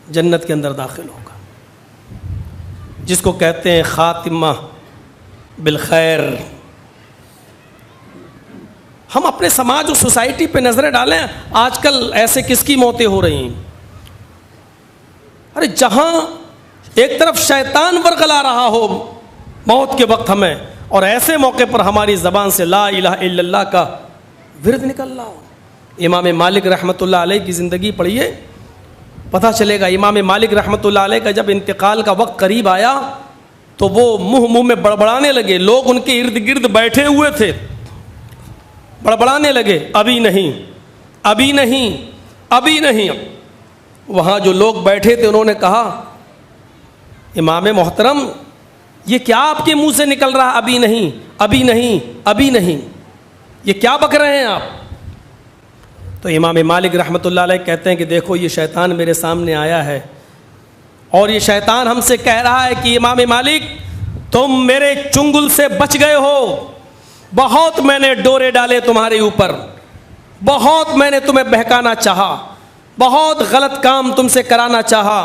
جنت کے اندر داخل ہوگا، جس کو کہتے ہیں خاتمہ بالخیر۔ ہم اپنے سماج اور سوسائٹی پہ نظریں ڈالیں، آج کل ایسے کس کی موتیں ہو رہی ہیں؟ ارے جہاں ایک طرف شیطان ورغلا رہا ہو موت کے وقت ہمیں، اور ایسے موقع پر ہماری زبان سے لا الہ الا اللہ کا ورد نکل رہا ہو۔ امام مالک رحمۃ اللہ علیہ کی زندگی پڑھیے، پتہ چلے گا۔ امام مالک رحمۃ اللہ علیہ کا جب انتقال کا وقت قریب آیا تو وہ منہ میں بڑبڑانے لگے، لوگ ان کے ارد گرد بیٹھے ہوئے تھے، بڑبڑانے لگے، ابھی نہیں، ابھی نہیں، ابھی نہیں۔ وہاں جو لوگ بیٹھے تھے انہوں نے کہا، امام محترم یہ کیا آپ کے منہ سے نکل رہا، ابھی نہیں، ابھی نہیں، ابھی نہیں، یہ کیا بک رہے ہیں آپ؟ تو امام مالک رحمۃ اللہ علیہ کہتے ہیں کہ دیکھو یہ شیطان میرے سامنے آیا ہے، اور یہ شیطان ہم سے کہہ رہا ہے کہ امام مالک تم میرے چنگل سے بچ گئے ہو، بہت میں نے ڈورے ڈالے تمہارے اوپر، بہت میں نے تمہیں بہکانا چاہا، بہت غلط کام تم سے کرانا چاہا،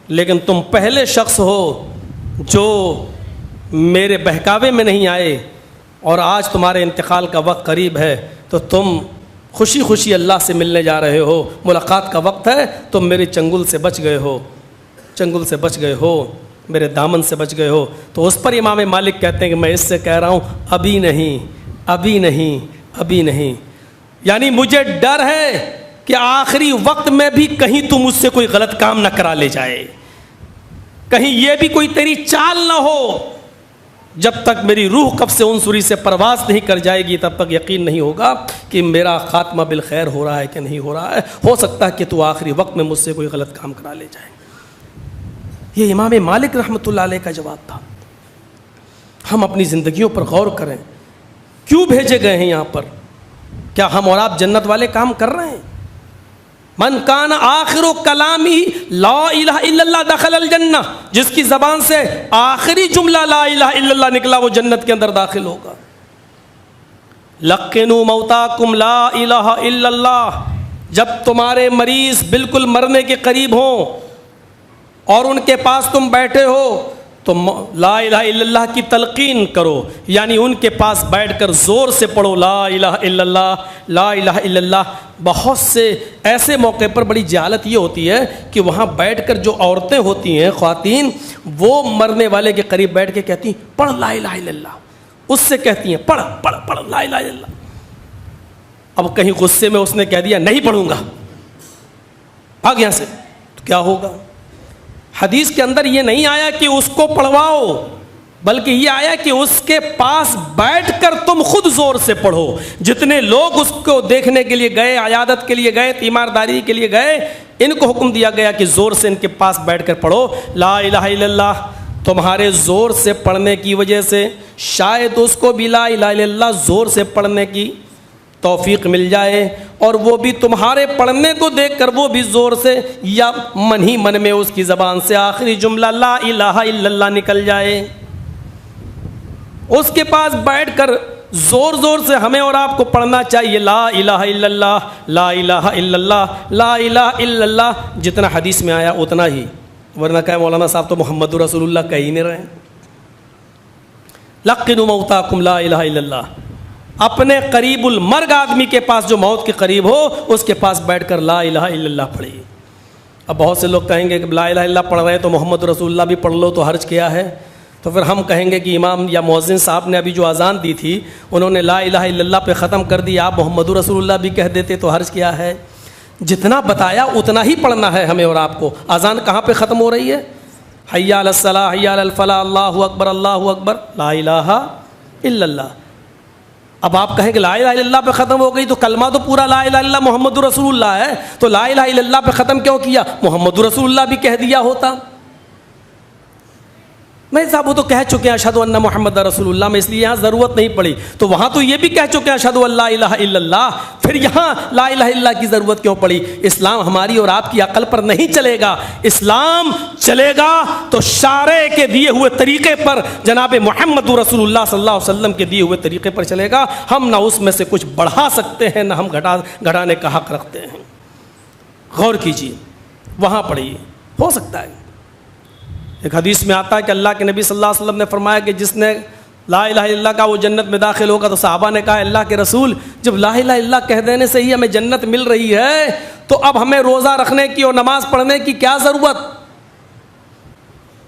لیکن تم پہلے شخص ہو جو میرے بہکاوے میں نہیں آئے، اور آج تمہارے انتقال کا وقت قریب ہے تو تم خوشی خوشی اللہ سے ملنے جا رہے ہو، ملاقات کا وقت ہے، تم میرے چنگل سے بچ گئے ہو، چنگل سے بچ گئے ہو، میرے دامن سے بچ گئے ہو۔ تو اس پر امام مالک کہتے ہیں کہ میں اس سے کہہ رہا ہوں ابھی نہیں، ابھی نہیں، ابھی نہیں، یعنی مجھے ڈر ہے کہ آخری وقت میں بھی کہیں تو مجھ سے کوئی غلط کام نہ کرا لے جائے، کہیں یہ بھی کوئی تیری چال نہ ہو۔ جب تک میری روح قبض عنصری سے پرواز نہیں کر جائے گی تب تک یقین نہیں ہوگا کہ میرا خاتمہ بالخیر ہو رہا ہے کہ نہیں ہو رہا ہے، ہو سکتا ہے کہ تو آخری وقت میں مجھ سے کوئی غلط کام کرا لے جائے۔ یہ امام مالک رحمۃ اللہ علیہ کا جواب تھا۔ ہم اپنی زندگیوں پر غور کریں، کیوں بھیجے گئے ہیں یہاں پر؟ کیا ہم اور آپ جنت والے کام کر رہے ہیں؟ من کان آخر کلامی لا الہ الا اللہ دخل الجنہ، جس کی زبان سے آخری جملہ لا الہ الا اللہ نکلا وہ جنت کے اندر داخل ہوگا۔ لقنوا موتاکم لا الہ الا اللہ، جب تمہارے مریض بالکل مرنے کے قریب ہوں اور ان کے پاس تم بیٹھے ہو تو لا الہ الا اللہ کی تلقین کرو، یعنی ان کے پاس بیٹھ کر زور سے پڑھو لا الہ الا اللہ، لا الہ الا اللہ۔ بہت سے ایسے موقع پر بڑی جہالت یہ ہوتی ہے کہ وہاں بیٹھ کر جو عورتیں ہوتی ہیں، خواتین، وہ مرنے والے کے قریب بیٹھ کے کہتی ہیں پڑھ لا الہ الا اللہ، اس سے کہتی ہیں پڑھ پڑھ پڑھ لا الہ الا اللہ۔ اب کہیں غصے میں اس نے کہہ دیا نہیں پڑھوں گا، بھاگ یہاں سے، تو کیا ہوگا؟ حدیث کے اندر یہ نہیں آیا کہ اس کو پڑھواؤ، بلکہ یہ آیا کہ اس کے پاس بیٹھ کر تم خود زور سے پڑھو۔ جتنے لوگ اس کو دیکھنے کے لیے گئے، عیادت کے لیے گئے، تیمارداری کے لیے گئے، ان کو حکم دیا گیا کہ زور سے ان کے پاس بیٹھ کر پڑھو لا الہ الا اللہ۔ تمہارے زور سے پڑھنے کی وجہ سے شاید اس کو بھی لا الہ الا اللہ زور سے پڑھنے کی توفیق مل جائے، اور وہ بھی تمہارے پڑھنے کو دیکھ کر وہ بھی زور سے یا من ہی من میں اس کی زبان سے آخری جملہ لا الہ الا اللہ نکل جائے۔ اس کے پاس بیٹھ کر زور زور سے ہمیں اور آپ کو پڑھنا چاہیے لا الہ الا اللہ، لا الہ الا اللہ، لا الہ الا اللہ، جتنا حدیث میں آیا اتنا ہی، ورنہ کہ مولانا صاحب تو محمد رسول اللہ کہہ ہی نہیں رہے۔ لقنوا موتاکم لا الہ الا اللہ، اپنے قریب المرگ آدمی کے پاس جو موت کے قریب ہو اس کے پاس بیٹھ کر لا الہ الا اللہ پڑھیے۔ اب بہت سے لوگ کہیں گے کہ لا الہ الا اللہ پڑھ رہے ہیں تو محمد رسول اللہ بھی پڑھ لو تو حرج کیا ہے؟ تو پھر ہم کہیں گے کہ امام یا مؤذن صاحب نے ابھی جو اذان دی تھی انہوں نے لا الہ الا اللہ پہ ختم کر دیا، آپ محمد رسول اللہ بھی کہہ دیتے تو حرج کیا ہے؟ جتنا بتایا اتنا ہی پڑھنا ہے ہمیں اور آپ کو۔ اذان کہاں پہ ختم ہو رہی ہے؟ حی علی الصلاۃ، حی علی الفلاح، اللہ اکبر، اللہ اکبر، لا الہ الا اللہ۔ اب آپ کہیں کہ لا الہ الا اللہ پہ ختم ہو گئی تو کلمہ تو پورا لا الہ الا اللہ محمد رسول اللہ ہے، تو لا الہ الا اللہ پہ ختم کیوں کیا؟ محمد رسول اللہ بھی کہہ دیا ہوتا۔ نہیں صاحب وہ تو کہہ چکے ہیں اشہد ان محمد رسول اللہ میں، اس لیے یہاں ضرورت نہیں پڑی، تو وہاں تو یہ بھی کہہ چکے ہیں اشہد ان لا الہ الا اللہ، پھر یہاں لا الہ الا اللہ کی ضرورت کیوں پڑی؟ اسلام ہماری اور آپ کی عقل پر نہیں چلے گا، اسلام چلے گا تو شارع کے دیے ہوئے طریقے پر، جناب محمد رسول اللہ صلی اللہ علیہ وسلم کے دیے ہوئے طریقے پر چلے گا۔ ہم نہ اس میں سے کچھ بڑھا سکتے ہیں نہ ہم گھٹانے کا حق رکھتے ہیں۔ غور کیجیے، وہاں پڑھیے، ہو سکتا ہے۔ ایک حدیث میں آتا ہے کہ اللہ کے نبی صلی اللہ علیہ وسلم نے فرمایا کہ جس نے لا الہ الا اللہ کا وہ جنت میں داخل ہوگا۔ تو صحابہ نے کہا اللہ کے رسول، جب لا الہ الا اللہ کہہ دینے سے ہی ہمیں جنت مل رہی ہے تو اب ہمیں روزہ رکھنے کی اور نماز پڑھنے کی کیا ضرورت؟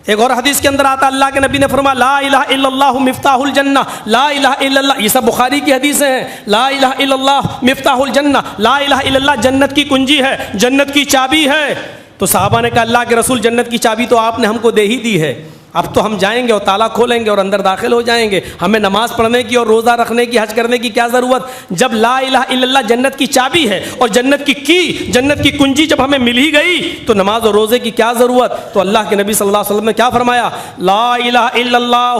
ایک اور حدیث کے اندر آتا اللہ کے نبی نے فرمایا لا الہ الا اللہ مفتاح الجنہ، لا الہ الا اللہ، یہ سب بخاری کی حدیثیں ہیں، لا الہ الا اللہ مفتاح الجنہ، لا الہ الا اللہ جنت کی کنجی ہے، جنت کی چابی ہے۔ تو صحابہ نے کہا اللہ کے رسول جنت کی چابی تو آپ نے ہم کو دے ہی دی ہے، اب تو ہم جائیں گے اور تالا کھولیں گے اور اندر داخل ہو جائیں گے، ہمیں نماز پڑھنے کی اور روزہ رکھنے کی، حج کرنے کی کیا ضرورت؟ جب لا الہ الا اللہ جنت کی چابی ہے اور جنت کی جنت کی کنجی جب ہمیں مل ہی گئی تو نماز اور روزے کی کیا ضرورت؟ تو اللہ کے نبی صلی اللہ علیہ وسلم نے کیا فرمایا؟ لا الہ الا اللہ